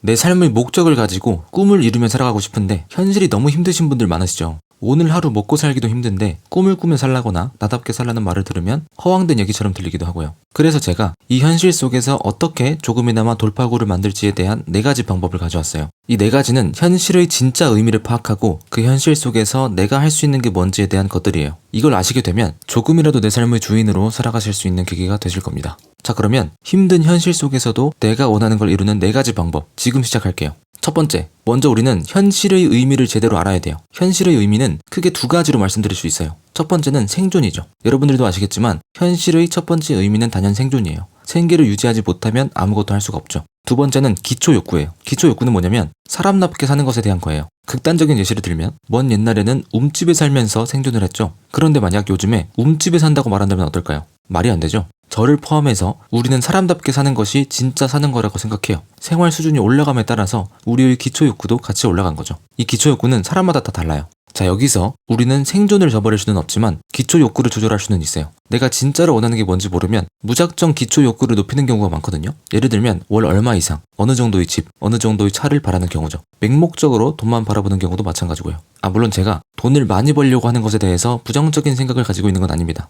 내 삶의 목적을 가지고 꿈을 이루며 살아가고 싶은데 현실이 너무 힘드신 분들 많으시죠? 오늘 하루 먹고 살기도 힘든데 꿈을 꾸며 살라거나 나답게 살라는 말을 들으면 허황된 얘기처럼 들리기도 하고요. 그래서 제가 이 현실 속에서 어떻게 조금이나마 돌파구를 만들지에 대한 4가지 방법을 가져왔어요. 이 4가지는 현실의 진짜 의미를 파악하고 그 현실 속에서 내가 할 수 있는 게 뭔지에 대한 것들이에요. 이걸 아시게 되면 조금이라도 내 삶의 주인으로 살아가실 수 있는 계기가 되실 겁니다. 자, 그러면 힘든 현실 속에서도 내가 원하는 걸 이루는 4가지 방법 지금 시작할게요. 첫 번째, 먼저 우리는 현실의 의미를 제대로 알아야 돼요. 현실의 의미는 크게 2가지로 말씀드릴 수 있어요. 첫 번째는 생존이죠. 여러분들도 아시겠지만 현실의 첫 번째 의미는 단연 생존이에요. 생계를 유지하지 못하면 아무것도 할 수가 없죠. 두 번째는 기초 욕구예요. 기초 욕구는 뭐냐면 사람답게 사는 것에 대한 거예요. 극단적인 예시를 들면 먼 옛날에는 움집에 살면서 생존을 했죠. 그런데 만약 요즘에 움집에 산다고 말한다면 어떨까요? 말이 안 되죠. 저를 포함해서 우리는 사람답게 사는 것이 진짜 사는 거라고 생각해요. 생활 수준이 올라감에 따라서 우리의 기초 욕구도 같이 올라간 거죠. 이 기초 욕구는 사람마다 다 달라요. 자, 여기서 우리는 생존을 저버릴 수는 없지만 기초 욕구를 조절할 수는 있어요. 내가 진짜로 원하는 게 뭔지 모르면 무작정 기초 욕구를 높이는 경우가 많거든요. 예를 들면 월 얼마 이상, 어느 정도의 집, 어느 정도의 차를 바라는 경우죠. 맹목적으로 돈만 바라보는 경우도 마찬가지고요. 물론 제가 돈을 많이 벌려고 하는 것에 대해서 부정적인 생각을 가지고 있는 건 아닙니다.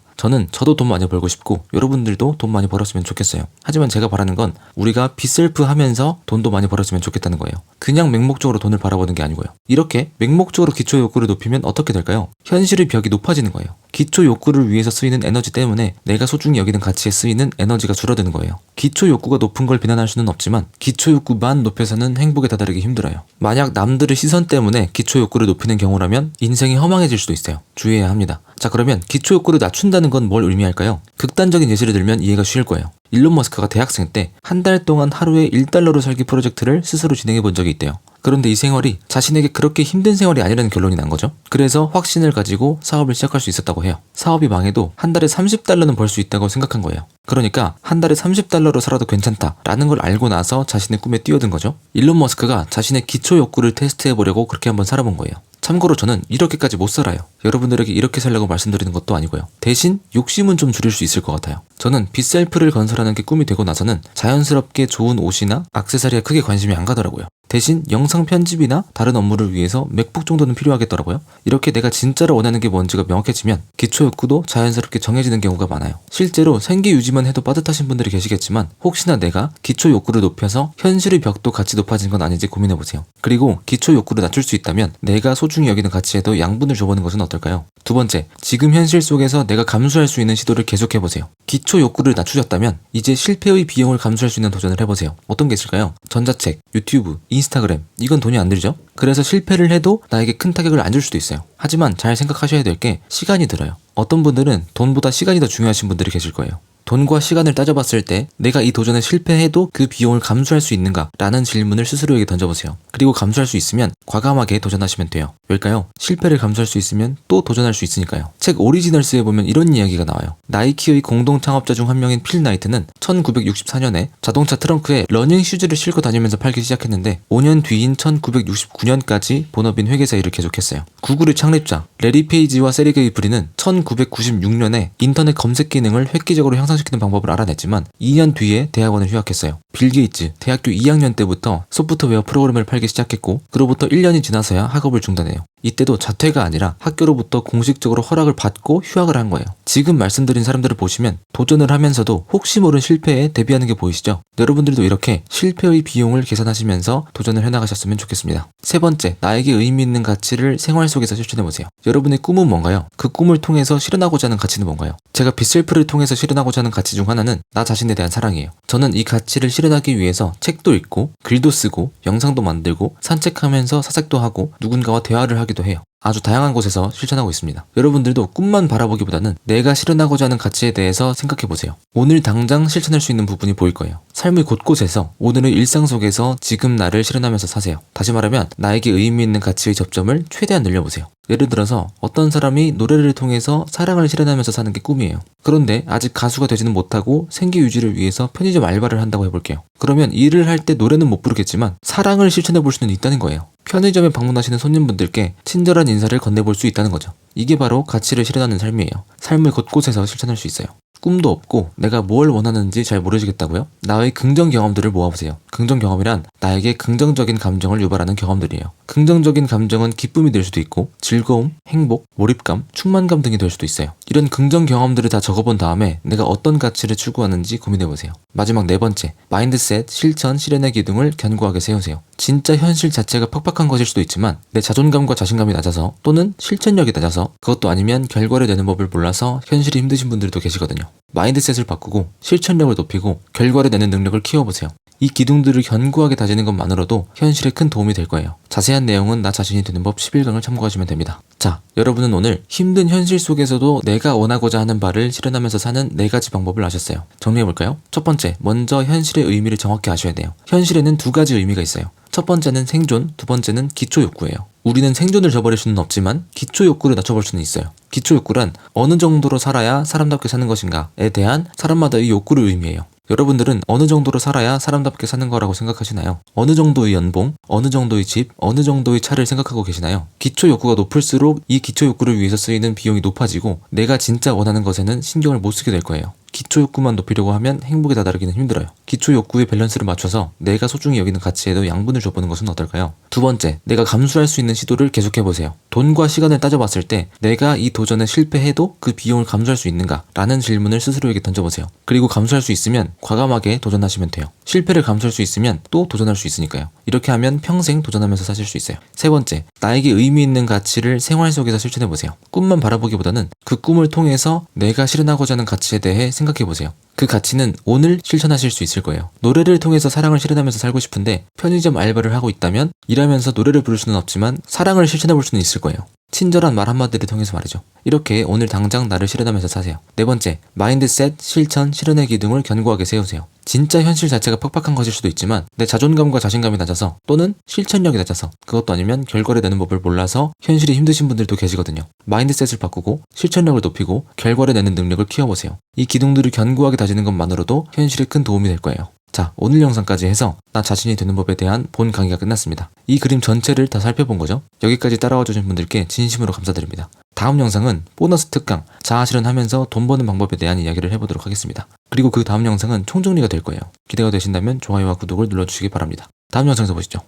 저도 돈 많이 벌고 싶고 여러분들도 돈 많이 벌었으면 좋겠어요. 하지만 제가 바라는 건 우리가 빚셀프 하면서 돈도 많이 벌었으면 좋겠다는 거예요. 그냥 맹목적으로 돈을 바라보는 게 아니고요. 이렇게 맹목적으로 기초 욕구를 높이면 어떻게 될까요? 현실의 벽이 높아지는 거예요. 기초 욕구를 위해서 쓰이는 에너지 때문에 내가 소중히 여기는 가치에 쓰이는 에너지가 줄어드는 거예요. 기초 욕구가 높은 걸 비난할 수는 없지만 기초 욕구만 높여서는 행복에 다다르기 힘들어요. 만약 남들의 시선 때문에 기초 욕구를 높이는 경우라면 인생이 허망해질 수도 있어요. 주의해야 합니다. 자, 그러면 기초 욕구를 낮춘다는 건 뭘 의미할까요? 극단적인 예시를 들면 이해가 쉬울 거예요. 일론 머스크가 대학생 때 한 달 동안 하루에 $1로 살기 프로젝트를 스스로 진행해 본 적이 있대요. 그런데 이 생활이 자신에게 그렇게 힘든 생활이 아니라는 결론이 난 거죠. 그래서 확신을 가지고 사업을 시작할 수 있었다고 해요. 사업이 망해도 한 달에 $30는 벌 수 있다고 생각한 거예요. 그러니까 한 달에 $30로 살아도 괜찮다라는 걸 알고 나서 자신의 꿈에 뛰어든 거죠. 일론 머스크가 자신의 기초 욕구를 테스트해보려고 그렇게 한번 살아본 거예요. 참고로 저는 이렇게까지 못 살아요. 여러분들에게 이렇게 살려고 말씀드리는 것도 아니고요. 대신 욕심은 좀 줄일 수 있을 것 같아요. 저는 빚셀프를 건설하는 게 꿈이 되고 나서는 자연스럽게 좋은 옷이나 액세서리에 크게 관심이 안 가더라고요. 대신 영상 편집이나 다른 업무를 위해서 맥북 정도는 필요하겠더라고요. 이렇게 내가 진짜로 원하는 게 뭔지가 명확해지면 기초 욕구도 자연스럽게 정해지는 경우가 많아요. 실제로 생계 유지만 해도 빠듯하신 분들이 계시겠지만 혹시나 내가 기초 욕구를 높여서 현실의 벽도 같이 높아진 건 아닌지 고민해보세요. 그리고 기초 욕구를 낮출 수 있다면 내가 소중히 여기는 가치에도 양분을 줘보는 것은 어떨까요? 두 번째, 지금 현실 속에서 내가 감수할 수 있는 시도를 계속해보세요. 기초 욕구를 낮추셨다면 이제 실패의 비용을 감수할 수 있는 도전을 해보세요. 어떤 게 있을까요? 전자책, 유튜브, 인스타그램, 이건 돈이 안 들죠? 그래서 실패를 해도 나에게 큰 타격을 안 줄 수도 있어요. 하지만 잘 생각하셔야 될 게 시간이 들어요. 어떤 분들은 돈보다 시간이 더 중요하신 분들이 계실 거예요. 돈과 시간을 따져봤을 때 내가 이 도전에 실패해도 그 비용을 감수할 수 있는가? 라는 질문을 스스로에게 던져보세요. 그리고 감수할 수 있으면 과감하게 도전하시면 돼요. 왜일까요? 실패를 감수할 수 있으면 또 도전할 수 있으니까요. 책 오리지널스에 보면 이런 이야기가 나와요. 나이키의 공동 창업자 중 한 명인 필 나이트는 1964년에 자동차 트렁크에 러닝 슈즈를 싣고 다니면서 팔기 시작했는데 5년 뒤인 1969년까지 본업인 회계사 일을 계속했어요. 구글의 창립자 레리 페이지와 세리게이 브린은 1996년에 인터넷 검색 기능을 획기적으로 향상시키는 방법을 알아냈지만 2년 뒤에 대학원을 휴학했어요. 빌 게이츠 대학교 2학년 때부터 소프트웨어 프로그램을 팔기 시작했고 그로부터 1년이 지나서야 학업을 중단해요. 이때도 자퇴가 아니라 학교로부터 공식적으로 허락을 받고 휴학을 한 거예요. 지금 말씀드린 사람들을 보시면 도전을 하면서도 혹시 모른 실패에 대비하는 게 보이시죠? 여러분들도 이렇게 실패의 비용을 계산하시면서 도전을 해나가셨으면 좋겠습니다. 세 번째, 나에게 의미 있는 가치를 생활 속에서 실천해보세요. 여러분의 꿈은 뭔가요? 그 꿈을 통해서 실현하고자 하는 가치는 뭔가요? 제가 빚셀프를 통해서 실현하고자 하는 가치 중 하나는 나 자신에 대한 사랑이에요. 저는 이 가치를 실현하기 위해서 책도 읽고 글도 쓰고 영상도 만들고 산책하면서 사색도 하고 누군가와 대화를 하기도 해요. 아주 다양한 곳에서 실천하고 있습니다. 여러분들도 꿈만 바라보기보다는 내가 실현하고자 하는 가치에 대해서 생각해보세요. 오늘 당장 실천할 수 있는 부분이 보일 거예요. 삶의 곳곳에서 오늘의 일상 속에서 지금 나를 실현하면서 사세요. 다시 말하면 나에게 의미 있는 가치의 접점을 최대한 늘려보세요. 예를 들어서 어떤 사람이 노래를 통해서 사랑을 실현하면서 사는 게 꿈이에요. 그런데 아직 가수가 되지는 못하고 생계 유지를 위해서 편의점 알바를 한다고 해볼게요. 그러면 일을 할 때 노래는 못 부르겠지만 사랑을 실천해볼 수는 있다는 거예요. 편의점에 방문하시는 손님분들께 친절한 인사를 건네볼 수 있다는 거죠. 이게 바로 가치를 실현하는 삶이에요. 삶의 곳곳에서 실천할 수 있어요. 꿈도 없고 내가 뭘 원하는지 잘 모르시겠다고요? 나의 긍정 경험들을 모아보세요. 긍정 경험이란 나에게 긍정적인 감정을 유발하는 경험들이에요. 긍정적인 감정은 기쁨이 될 수도 있고 즐거움, 행복, 몰입감, 충만감 등이 될 수도 있어요. 이런 긍정 경험들을 다 적어본 다음에 내가 어떤 가치를 추구하는지 고민해보세요. 마지막 네 번째, 마인드셋, 실천, 실현의 기둥을 견고하게 세우세요. 진짜 현실 자체가 팍팍한 것일 수도 있지만 내 자존감과 자신감이 낮아서 또는 실천력이 낮아서 그것도 아니면 결과를 내는 법을 몰라서 현실이 힘드신 분들도 계시거든요. 마인드셋을 바꾸고 실천력을 높이고 결과를 내는 능력을 키워보세요. 이 기둥들을 견고하게 다지는 것만으로도 현실에 큰 도움이 될 거예요. 자세한 내용은 나 자신이 되는 법 11강을 참고하시면 됩니다. 자, 여러분은 오늘 힘든 현실 속에서도 내가 원하고자 하는 바를 실현하면서 사는 4가지 방법을 아셨어요. 정리해볼까요? 첫 번째, 먼저 현실의 의미를 정확히 아셔야 돼요. 현실에는 2가지 의미가 있어요. 첫 번째는 생존, 두 번째는 기초 욕구예요. 우리는 생존을 저버릴 수는 없지만 기초 욕구를 낮춰볼 수는 있어요. 기초 욕구란 어느 정도로 살아야 사람답게 사는 것인가에 대한 사람마다의 욕구를 의미해요. 여러분들은 어느 정도로 살아야 사람답게 사는 거라고 생각하시나요? 어느 정도의 연봉, 어느 정도의 집, 어느 정도의 차를 생각하고 계시나요? 기초 욕구가 높을수록 이 기초 욕구를 위해서 쓰이는 비용이 높아지고 내가 진짜 원하는 것에는 신경을 못 쓰게 될 거예요. 기초 욕구만 높이려고 하면 행복에 다다르기는 힘들어요. 기초 욕구의 밸런스를 맞춰서 내가 소중히 여기는 가치에도 양분을 줘보는 것은 어떨까요? 두 번째, 내가 감수할 수 있는 시도를 계속해보세요. 돈과 시간을 따져봤을 때 내가 이 도전에 실패해도 그 비용을 감수할 수 있는가? 라는 질문을 스스로에게 던져보세요. 그리고 감수할 수 있으면 과감하게 도전하시면 돼요. 실패를 감수할 수 있으면 또 도전할 수 있으니까요. 이렇게 하면 평생 도전하면서 사실 수 있어요. 세 번째, 나에게 의미 있는 가치를 생활 속에서 실천해보세요. 꿈만 바라보기보다는 그 꿈을 통해서 내가 실현하고자 하는 가치에 대해 생각해보세요. 그 가치는 오늘 실천하실 수 있을 거예요. 노래를 통해서 사랑을 실현하면서 살고 싶은데 편의점 알바를 하고 있다면 일하면서 노래를 부를 수는 없지만 사랑을 실천해볼 수는 있을 거예요. 친절한 말 한마디를 통해서 말이죠. 이렇게 오늘 당장 나를 실현하면서 사세요. 네 번째, 마인드셋, 실천, 실현의 기둥을 견고하게 세우세요. 진짜 현실 자체가 팍팍한 것일 수도 있지만 내 자존감과 자신감이 낮아서 또는 실천력이 낮아서 그것도 아니면 결과를 내는 법을 몰라서 현실이 힘드신 분들도 계시거든요. 마인드셋을 바꾸고 실천력을 높이고 결과를 내는 능력을 키워보세요. 이 기둥들을 견고하게 다지는 것만으로도 현실에 큰 도움이 될 거예요. 자, 오늘 영상까지 해서 나 자신이 되는 법에 대한 본 강의가 끝났습니다. 이 그림 전체를 다 살펴본 거죠. 여기까지 따라와 주신 분들께 진심으로 감사드립니다. 다음 영상은 보너스 특강, 자아실현하면서 돈 버는 방법에 대한 이야기를 해보도록 하겠습니다. 그리고 그 다음 영상은 총정리가 될 거예요. 기대가 되신다면 좋아요와 구독을 눌러주시기 바랍니다. 다음 영상에서 보시죠.